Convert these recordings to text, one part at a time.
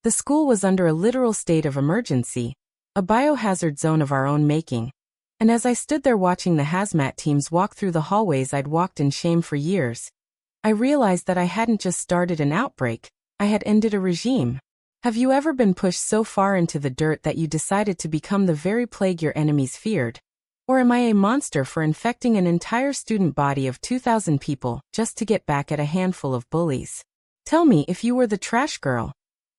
The school was under a literal state of emergency, a biohazard zone of our own making. And as I stood there watching the hazmat teams walk through the hallways I'd walked in shame for years, I realized that I hadn't just started an outbreak, I had ended a regime. Have you ever been pushed so far into the dirt that you decided to become the very plague your enemies feared? Or am I a monster for infecting an entire student body of 2,000 people just to get back at a handful of bullies? Tell me if you were the trash girl.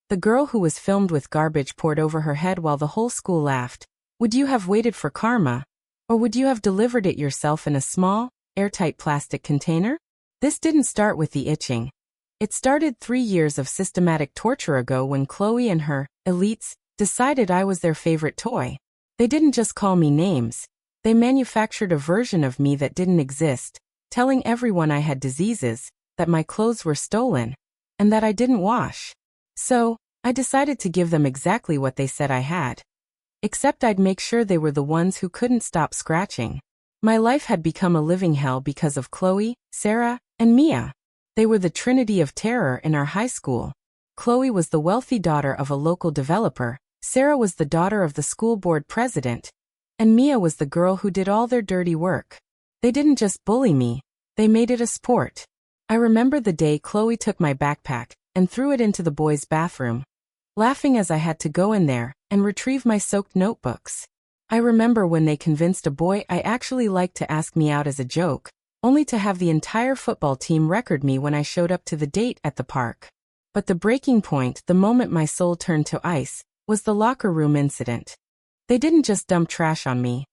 The girl who was filmed with garbage poured over her head while the whole school laughed. Would you have waited for karma? Or would you have delivered it yourself in a small, airtight plastic container? This didn't start with the itching. It started 3 years of systematic torture ago when Chloe and her elites decided I was their favorite toy. They didn't just call me names. They manufactured a version of me that didn't exist, telling everyone I had diseases, that my clothes were stolen, and that I didn't wash. So, I decided to give them exactly what they said I had. Except I'd make sure they were the ones who couldn't stop scratching. My life had become a living hell because of Chloe, Sarah, and Mia. They were the trinity of terror in our high school. Chloe was the wealthy daughter of a local developer, Sarah was the daughter of the school board president, and Mia was the girl who did all their dirty work. They didn't just bully me, they made it a sport. I remember the day Chloe took my backpack and threw it into the boys' bathroom, laughing as I had to go in there and retrieve my soaked notebooks. I remember when they convinced a boy I actually liked to ask me out as a joke, only to have the entire football team record me when I showed up to the date at the park. But the breaking point, the moment my soul turned to ice, was the locker room incident. They didn't just dump trash on me.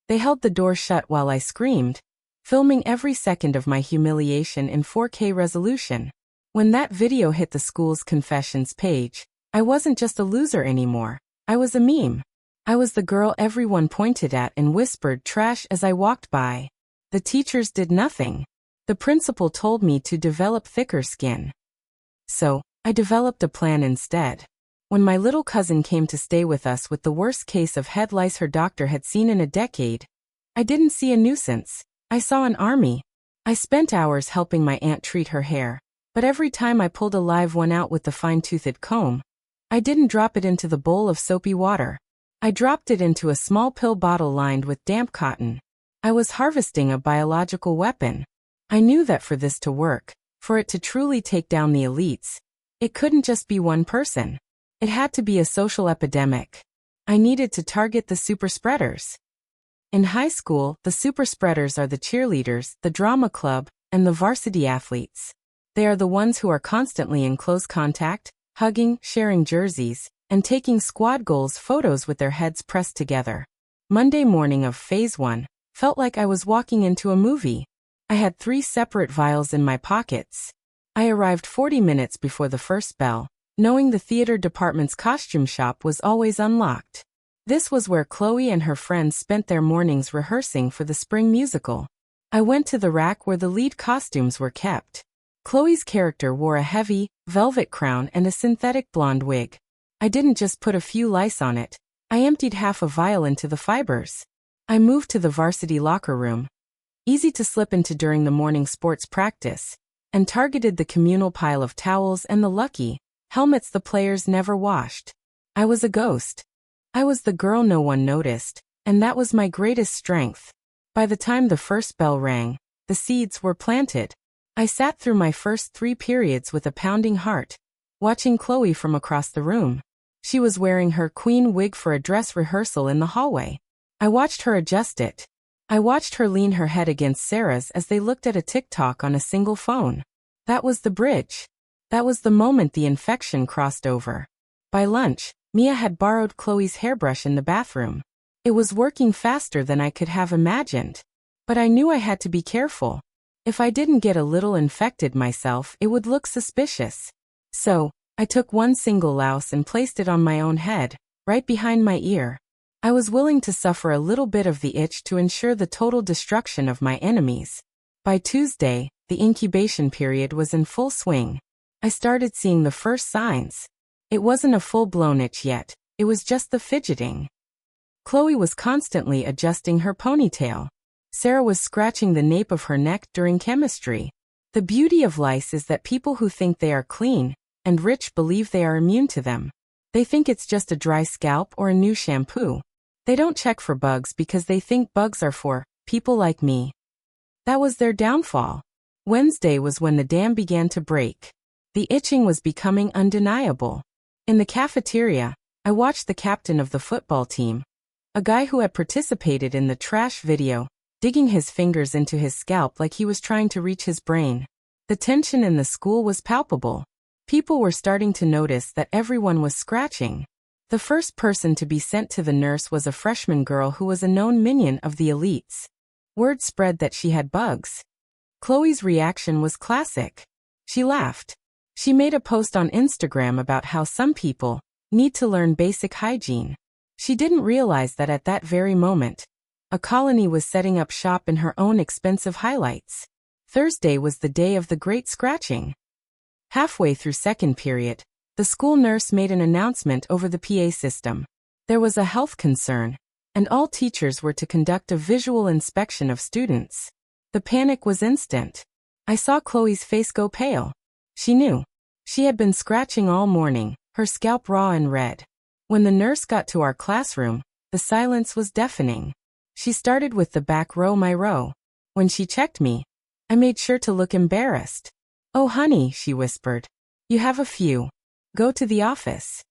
They held the door shut while I screamed, filming every second of my humiliation in 4K resolution. When that video hit the school's confessions page, I wasn't just a loser anymore. I was a meme. I was the girl everyone pointed at and whispered trash as I walked by. The teachers did nothing. The principal told me to develop thicker skin. So, I developed a plan instead. When my little cousin came to stay with us with the worst case of head lice her doctor had seen in a decade, I didn't see a nuisance. I saw an army. I spent hours helping my aunt treat her hair, but every time I pulled a live one out with the fine-toothed comb, I didn't drop it into the bowl of soapy water. I dropped it into a small pill bottle lined with damp cotton. I was harvesting a biological weapon. I knew that for this to work, for it to truly take down the elites, it couldn't just be one person. It had to be a social epidemic. I needed to target the super spreaders. In high school, the super spreaders are the cheerleaders, the drama club, and the varsity athletes. They are the ones who are constantly in close contact, hugging, sharing jerseys, and taking squad goals photos with their heads pressed together. Monday morning of Phase 1 felt like I was walking into a movie. I had 3 separate vials in my pockets. I arrived 40 minutes before the first bell, knowing the theater department's costume shop was always unlocked. This was where Chloe and her friends spent their mornings rehearsing for the spring musical. I went to the rack where the lead costumes were kept. Chloe's character wore a heavy, velvet crown and a synthetic blonde wig. I didn't just put a few lice on it, I emptied half a vial into the fibers. I moved to the varsity locker room, easy to slip into during the morning sports practice, and targeted the communal pile of towels and the lucky helmets the players never washed. I was a ghost. I was the girl no one noticed, and that was my greatest strength. By the time the first bell rang, the seeds were planted. I sat through my first 3 periods with a pounding heart, watching Chloe from across the room. She was wearing her queen wig for a dress rehearsal in the hallway. I watched her adjust it. I watched her lean her head against Sarah's as they looked at a TikTok on a single phone. That was the bridge. That was the moment the infection crossed over. By lunch, Mia had borrowed Chloe's hairbrush in the bathroom. It was working faster than I could have imagined. But I knew I had to be careful. If I didn't get a little infected myself, it would look suspicious. So, I took one single louse and placed it on my own head, right behind my ear. I was willing to suffer a little bit of the itch to ensure the total destruction of my enemies. By Tuesday, the incubation period was in full swing. I started seeing the first signs. It wasn't a full-blown itch yet, it was just the fidgeting. Chloe was constantly adjusting her ponytail. Sarah was scratching the nape of her neck during chemistry. The beauty of lice is that people who think they are clean and rich believe they are immune to them. They think it's just a dry scalp or a new shampoo. They don't check for bugs because they think bugs are for people like me. That was their downfall. Wednesday was when the dam began to break. The itching was becoming undeniable. In the cafeteria, I watched the captain of the football team, a guy who had participated in the trash video, digging his fingers into his scalp like he was trying to reach his brain. The tension in the school was palpable. People were starting to notice that everyone was scratching. The first person to be sent to the nurse was a freshman girl who was a known minion of the elites. Word spread that she had bugs. Chloe's reaction was classic. She laughed. She made a post on Instagram about how some people need to learn basic hygiene. She didn't realize that at that very moment, a colony was setting up shop in her own expensive highlights. Thursday was the day of the great scratching. Halfway through second period, the school nurse made an announcement over the PA system. There was a health concern, and all teachers were to conduct a visual inspection of students. The panic was instant. I saw Chloe's face go pale. She knew. She had been scratching all morning, her scalp raw and red. When the nurse got to our classroom, the silence was deafening. She started with the back row, my row. When she checked me, I made sure to look embarrassed. "Oh honey," she whispered. "You have a few. Go to the office."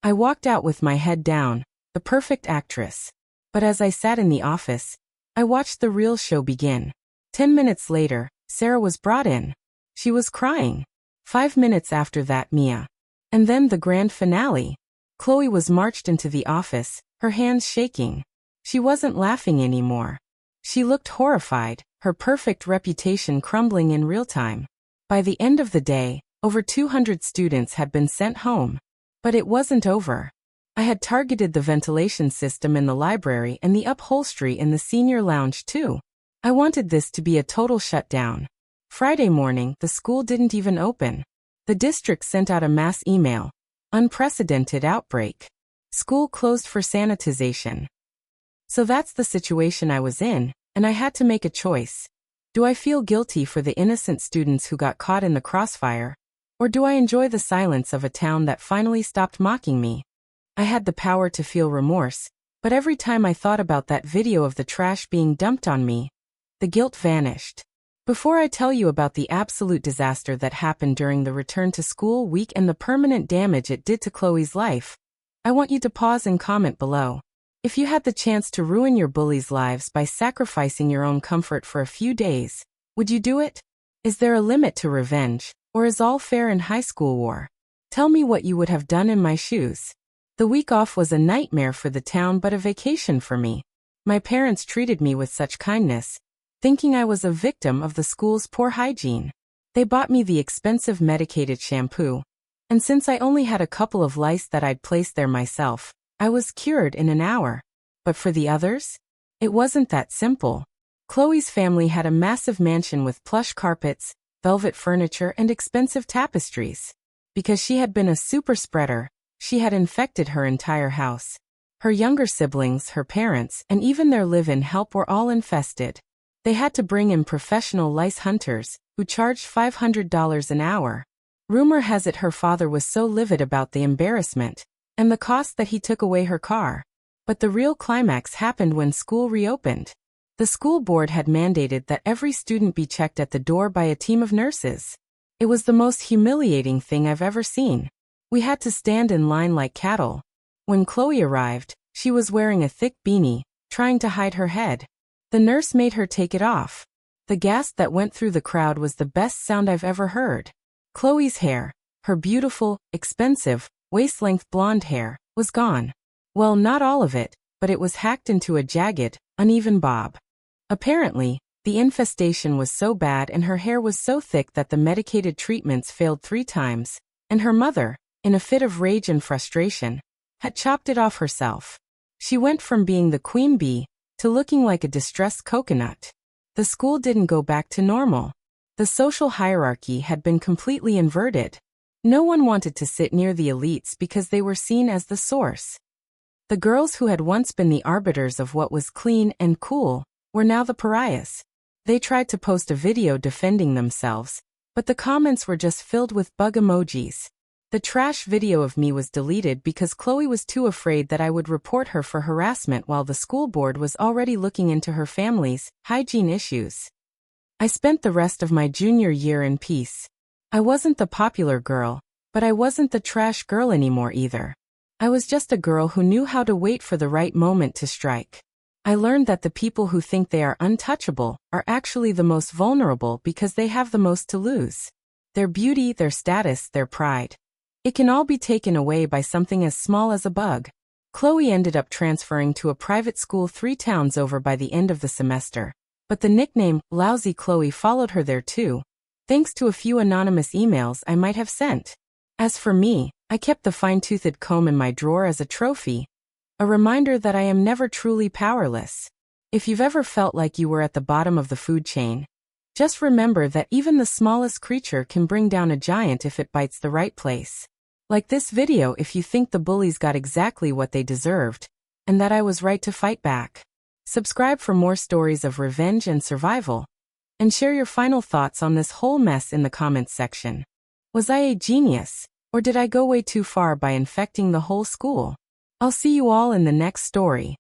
I walked out with my head down, the perfect actress. But as I sat in the office, I watched the real show begin. 10 minutes later, Sarah was brought in. She was crying. 5 minutes after that, Mia. And then the grand finale. Chloe was marched into the office, her hands shaking. She wasn't laughing anymore. She looked horrified, her perfect reputation crumbling in real time. By the end of the day, over 200 students had been sent home. But it wasn't over. I had targeted the ventilation system in the library and the upholstery in the senior lounge too. I wanted this to be a total shutdown. Friday morning, the school didn't even open. The district sent out a mass email. Unprecedented outbreak. School closed for sanitization. So that's the situation I was in, and I had to make a choice. Do I feel guilty for the innocent students who got caught in the crossfire? Or do I enjoy the silence of a town that finally stopped mocking me? I had the power to feel remorse, but every time I thought about that video of the trash being dumped on me, the guilt vanished. Before I tell you about the absolute disaster that happened during the return to school week and the permanent damage it did to Chloe's life, I want you to pause and comment below. If you had the chance to ruin your bullies' lives by sacrificing your own comfort for a few days, would you do it? Is there a limit to revenge, or is all fair in high school war? Tell me what you would have done in my shoes. The week off was a nightmare for the town but a vacation for me. My parents treated me with such kindness, thinking I was a victim of the school's poor hygiene. They bought me the expensive medicated shampoo, and since I only had a couple of lice that I'd placed there myself, I was cured in an hour. But for the others? It wasn't that simple. Chloe's family had a massive mansion with plush carpets, velvet furniture, and expensive tapestries. Because she had been a super spreader, she had infected her entire house. Her younger siblings, her parents, and even their live-in help were all infested. They had to bring in professional lice hunters, who charged $500 an hour. Rumor has it her father was so livid about the embarrassment and the cost that he took away her car. But the real climax happened when school reopened. The school board had mandated that every student be checked at the door by a team of nurses. It was the most humiliating thing I've ever seen. We had to stand in line like cattle. When Chloe arrived, she was wearing a thick beanie, trying to hide her head. The nurse made her take it off. The gasp that went through the crowd was the best sound I've ever heard. Chloe's hair, her beautiful, expensive, waist-length blonde hair, was gone. Well, not all of it, but it was hacked into a jagged, uneven bob. Apparently, the infestation was so bad and her hair was so thick that the medicated treatments failed 3 times, and her mother, in a fit of rage and frustration, had chopped it off herself. She went from being the queen bee to looking like a distressed coconut. The school didn't go back to normal. The social hierarchy had been completely inverted. No one wanted to sit near the elites because they were seen as the source. The girls who had once been the arbiters of what was clean and cool were now the pariahs. They tried to post a video defending themselves, but the comments were just filled with bug emojis. The trash video of me was deleted because Chloe was too afraid that I would report her for harassment while the school board was already looking into her family's hygiene issues. I spent the rest of my junior year in peace. I wasn't the popular girl, but I wasn't the trash girl anymore either. I was just a girl who knew how to wait for the right moment to strike. I learned that the people who think they are untouchable are actually the most vulnerable because they have the most to lose. Their beauty, their status, their pride. It can all be taken away by something as small as a bug. Chloe ended up transferring to a private school 3 towns over by the end of the semester. But the nickname, Lousy Chloe, followed her there too, thanks to a few anonymous emails I might have sent. As for me, I kept the fine-toothed comb in my drawer as a trophy, a reminder that I am never truly powerless. If you've ever felt like you were at the bottom of the food chain, just remember that even the smallest creature can bring down a giant if it bites the right place. Like this video if you think the bullies got exactly what they deserved, and that I was right to fight back. Subscribe for more stories of revenge and survival, and share your final thoughts on this whole mess in the comments section. Was I a genius, or did I go way too far by infecting the whole school? I'll see you all in the next story.